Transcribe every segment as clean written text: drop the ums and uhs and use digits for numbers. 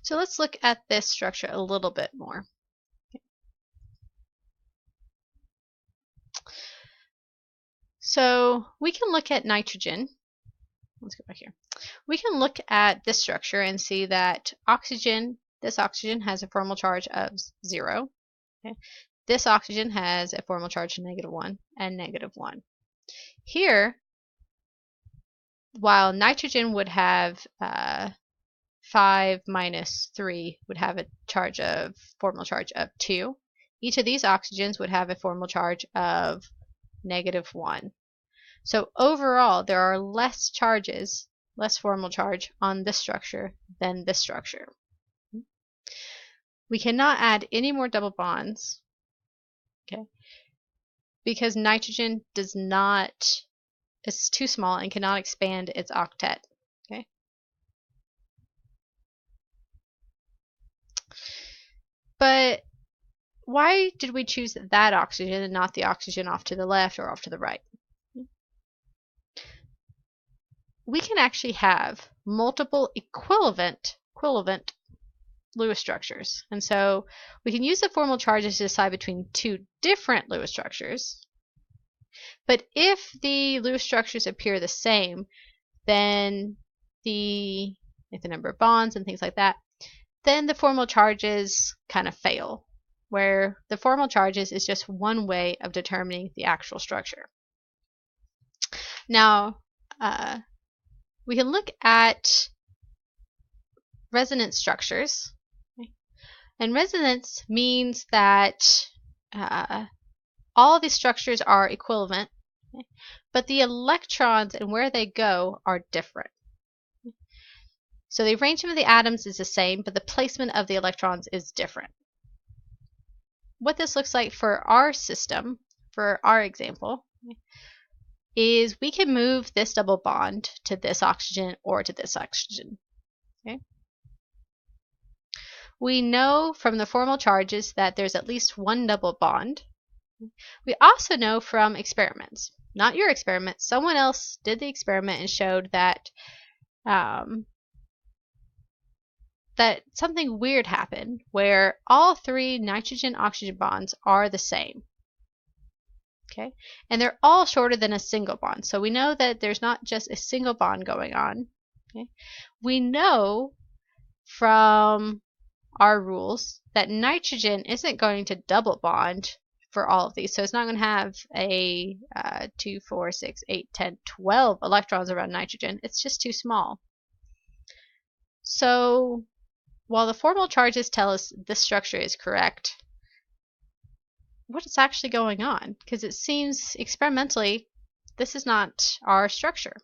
So let's look at this structure a little bit more. So we can look at nitrogen. Let's go back here. We can look at this structure and see that this oxygen has a formal charge of 0. Okay. This oxygen has a formal charge of -1 and -1. Here, while nitrogen would have 5 minus 3 would have a formal charge of 2. Each of these oxygens would have a formal charge of -1. So overall, there are less formal charge on this structure than this structure. We cannot add any more double bonds, okay, because nitrogen it's too small and cannot expand its octet. Okay. But why did we choose that oxygen and not the oxygen off to the left or off to the right? We can actually have multiple equivalent Lewis structures. And so we can use the formal charges to decide between two different Lewis structures. But if the Lewis structures appear the same, then the number of bonds and things like that, then the formal charges kind of fail, where the formal charges is just one way of determining the actual structure. Now, we can look at resonance structures. And resonance means that all these structures are equivalent, but the electrons and where they go are different. So the arrangement of the atoms is the same, but the placement of the electrons is different. What this looks like for our system, for our example, is we can move this double bond to this oxygen or to this oxygen. Okay? We know from the formal charges that there's at least one double bond. We also know from experiments, not your experiment, someone else did the experiment and showed that that something weird happened where all 3 nitrogen-oxygen bonds are the same. Okay, and they're all shorter than a single bond. So we know that there's not just a single bond going on. Okay, we know from our rules that nitrogen isn't going to double bond for all of these. So it's not going to have a 2, 4, 6, 8, 10, 12 electrons around nitrogen. It's just too small. So while the formal charges tell us this structure is correct, what is actually going on? Because it seems experimentally this is not our structure.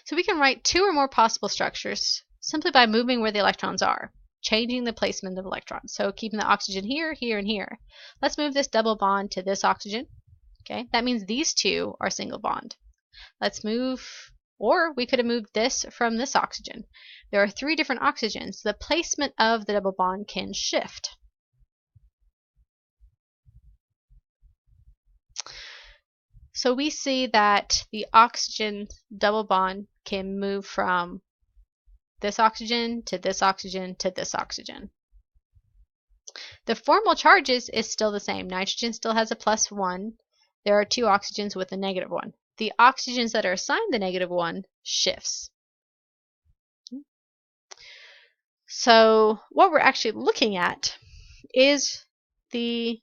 So we can write 2 or more possible structures simply by moving where the electrons are, changing the placement of electrons. So keeping the oxygen here, here, and here. Let's move this double bond to this oxygen. Okay, that means these 2 are single bond. Let's move, or we could have moved this from this oxygen. There are 3 different oxygens. The placement of the double bond can shift. So we see that the oxygen double bond can move from this oxygen to this oxygen to this oxygen. The formal charges is still the same. Nitrogen still has a +1. There are 2 oxygens with a -1. The oxygens that are assigned the -1 shifts. So what we're actually looking at is the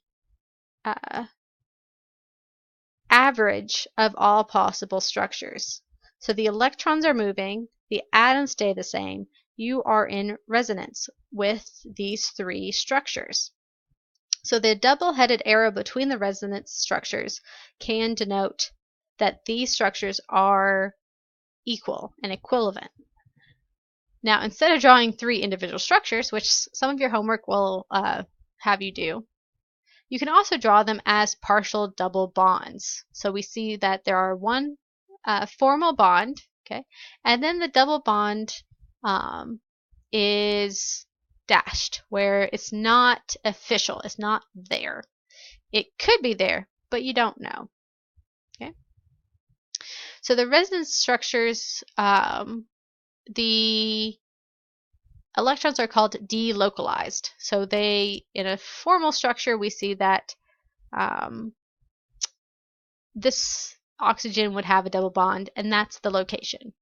average of all possible structures. So the electrons are moving, the atoms stay the same. You are in resonance with these 3 structures. So the double-headed arrow between the resonance structures can denote that these structures are equal and equivalent. Now, instead of drawing 3 individual structures, which some of your homework will have you do, you can also draw them as partial double bonds. So we see that there are one formal bond, okay, and then the double bond is dashed, where it's not official, it's not there. It could be there, but you don't know. Okay. So the resonance structures the electrons are called delocalized. So they, in a formal structure, we see that this oxygen would have a double bond, and that's the location.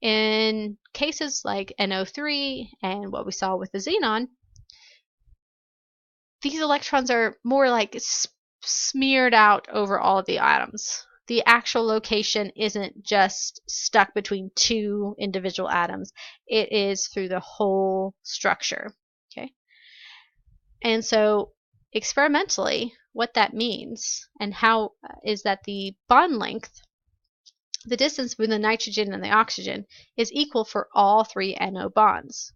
In cases like NO3 and what we saw with the xenon, these electrons are more like smeared out over all of the atoms. The actual location isn't just stuck between two individual atoms. It is through the whole structure. Okay? And so experimentally, what that means and how is that the bond length, the distance between the nitrogen and the oxygen, is equal for all three NO bonds.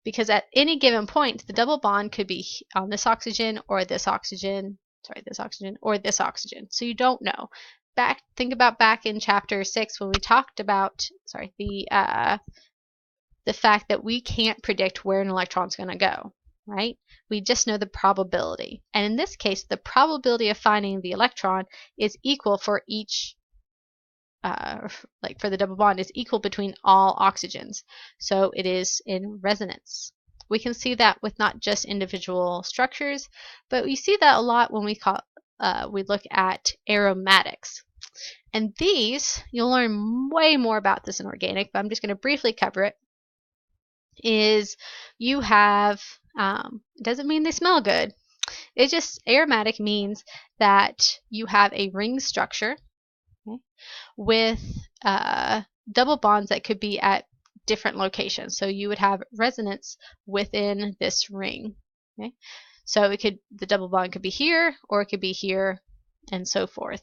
Because at any given point, the double bond could be on this oxygen or this oxygen, this oxygen or this oxygen. So you don't know. Think about back in chapter 6 when we talked about, the fact that we can't predict where an electron's going to go, right? We just know the probability. And in this case, the probability of finding the electron is equal for each for the double bond is equal between all oxygens. So it is in resonance. We can see that with not just individual structures, but we see that a lot when we look at aromatics. And these, you'll learn way more about this in organic, but I'm just going to briefly cover it, is you have, it doesn't mean they smell good. It just, aromatic means that you have a ring structure, okay, with double bonds that could be at different locations. So you would have resonance within this ring. Okay? So the double bond could be here, or it could be here, and so forth.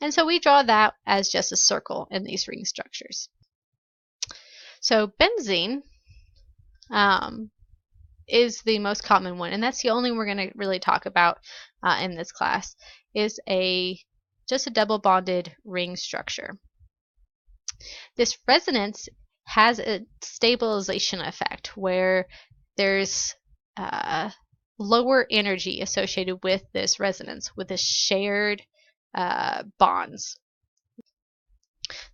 And so we draw that as just a circle in these ring structures. So benzene is the most common one, and that's the only one we're going to really talk about in this class, is just a double bonded ring structure. This resonance has a stabilization effect where there's lower energy associated with this resonance, with the shared bonds.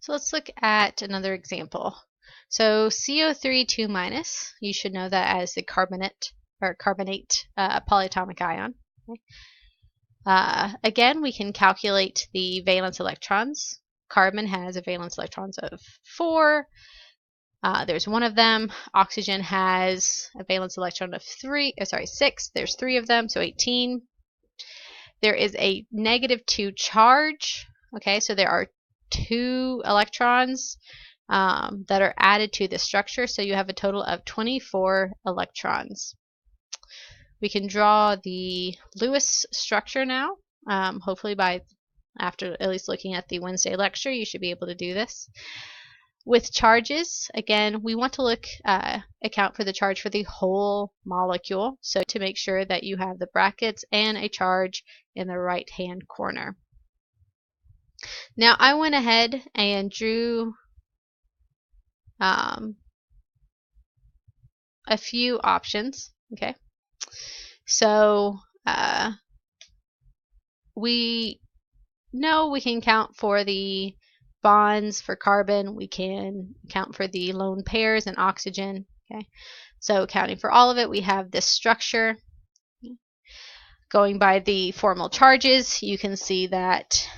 So let's look at another example. So CO3 2-, you should know that as the carbonate polyatomic ion. Okay. Again, we can calculate the valence electrons. Carbon has a valence electrons of 4. There's one of them. Oxygen has a valence electron of 6. There's 3 of them, so 18. There is a -2 charge. Okay, so there are 2 electrons that are added to the structure, so you have a total of 24 electrons. We can draw the Lewis structure now. Hopefully after at least looking at the Wednesday lecture, you should be able to do this. With charges, again, we want to account for the charge for the whole molecule, so to make sure that you have the brackets and a charge in the right-hand corner. Now, I went ahead and drew a few options, okay? So, we know we can count for the bonds for carbon, we can count for the lone pairs and oxygen, okay? So counting for all of it, we have this structure. Going by the formal charges, you can see that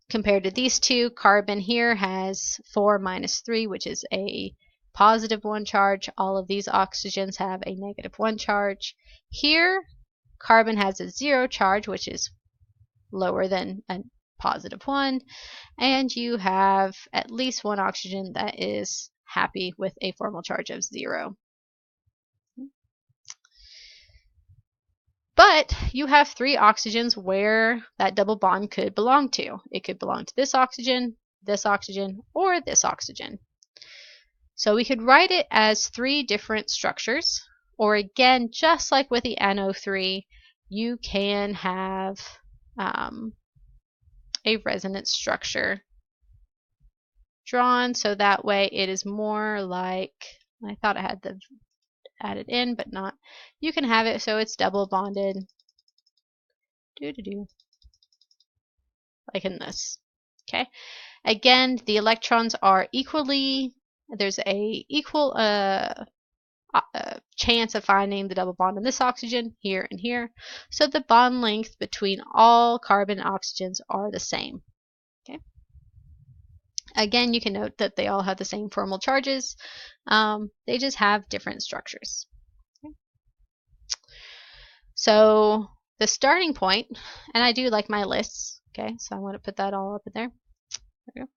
compared to these two, carbon here has 4 - 3, which is a +1 charge. All of these oxygens have a -1 charge. Here, carbon has a 0 charge, which is lower than a +1, and you have at least one oxygen that is happy with a formal charge of 0. But you have 3 oxygens where that double bond could belong to. It could belong to this oxygen, or this oxygen. So we could write it as 3 different structures, or again, just like with the NO3, you can have a resonance structure drawn, so that way it is more like, I thought I had the added in, but not. You can have it so it's double bonded, like in this. Okay, Again, the electrons are there's a equal chance of finding the double bond in this oxygen here and here. So the bond length between all carbon and oxygens are the same. Okay. Again, you can note that they all have the same formal charges. They just have different structures. Okay. So the starting point, and I do like my lists. Okay, so I'm going to put that all up in there. There we go.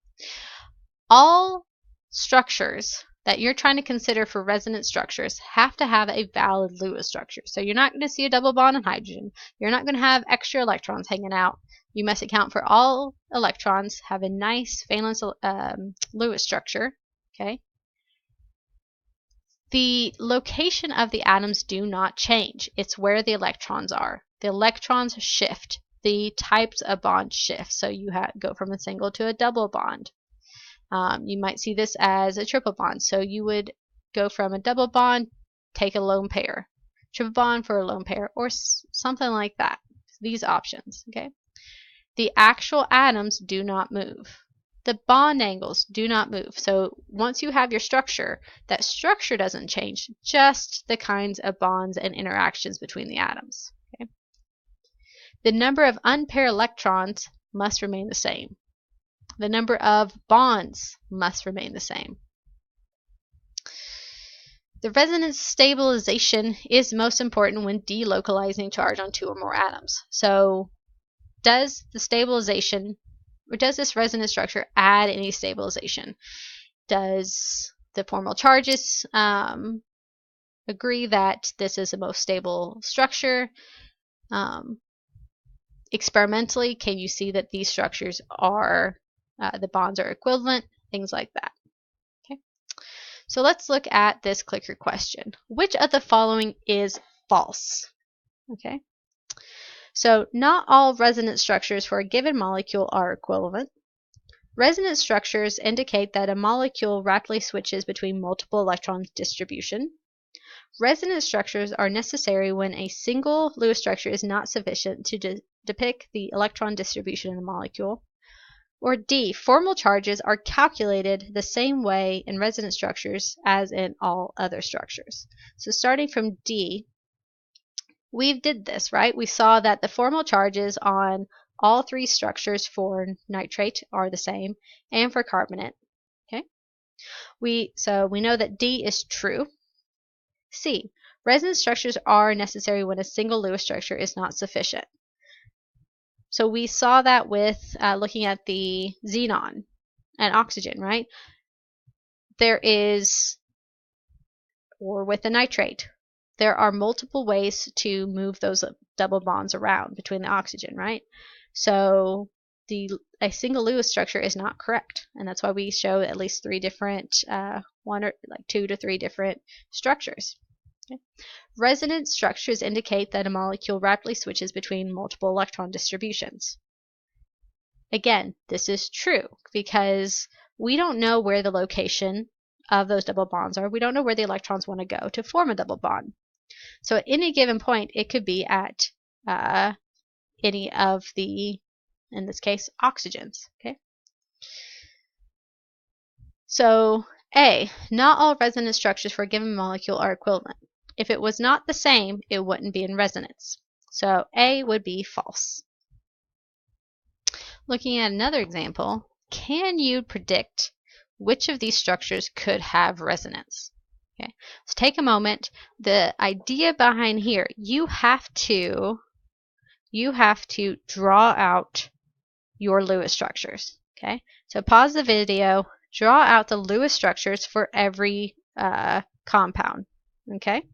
All structures that you're trying to consider for resonance structures have to have a valid Lewis structure. So you're not going to see a double bond in hydrogen. You're not going to have extra electrons hanging out. You must account for all electrons have a nice valence Lewis structure. Okay. The location of the atoms do not change. It's where the electrons are. The electrons shift. The types of bonds shift. So you go from a single to a double bond. You might see this as a triple bond. So you would go from a double bond, take a lone pair, triple bond for a lone pair, or something like that. These options, okay? The actual atoms do not move. The bond angles do not move. So once you have your structure, that structure doesn't change, just the kinds of bonds and interactions between the atoms. Okay? The number of unpaired electrons must remain the same. The number of bonds must remain the same. The resonance stabilization is most important when delocalizing charge on two or more atoms. So does the stabilization, or does this resonance structure add any stabilization? Does the formal charges agree that this is the most stable structure? Experimentally, can you see that these structures are the bonds are equivalent, things like that. Okay. So let's look at this clicker question. Which of the following is false? Okay. So not all resonance structures for a given molecule are equivalent. Resonance structures indicate that a molecule rapidly switches between multiple electron distribution. Resonance structures are necessary when a single Lewis structure is not sufficient to depict the electron distribution in a molecule. Or D, formal charges are calculated the same way in resonance structures as in all other structures. So starting from D, we did this, right? We saw that the formal charges on all three structures for nitrate are the same, and for carbonate. Okay. So we know that D is true. C, resonance structures are necessary when a single Lewis structure is not sufficient. So we saw that with looking at the xenon and oxygen, right? There is, or with the nitrate, there are multiple ways to move those double bonds around between the oxygen, right? So a single Lewis structure is not correct, and that's why we show at least three different, 2 to 3 different structures. Okay. Resonance structures indicate that a molecule rapidly switches between multiple electron distributions. Again, this is true because we don't know where the location of those double bonds are. We don't know where the electrons want to go to form a double bond. So at any given point, it could be at any of the, in this case, oxygens. Okay. So A, not all resonance structures for a given molecule are equivalent. If it was not the same, it wouldn't be in resonance. So A would be false. Looking at another example, can you predict which of these structures could have resonance? Okay, so take a moment. The idea behind here, you have to draw out your Lewis structures. Okay, so pause the video, draw out the Lewis structures for every compound. Okay.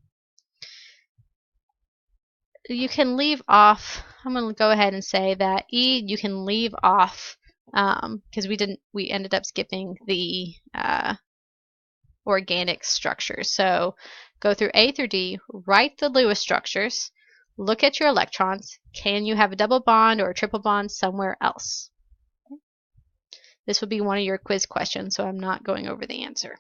You can leave off, I'm going to go ahead and say that E you can leave off because we ended up skipping the organic structures. So go through A through D, write the Lewis structures, look at your electrons. Can you have a double bond or a triple bond somewhere else? This would be one of your quiz questions, so I'm not going over the answer.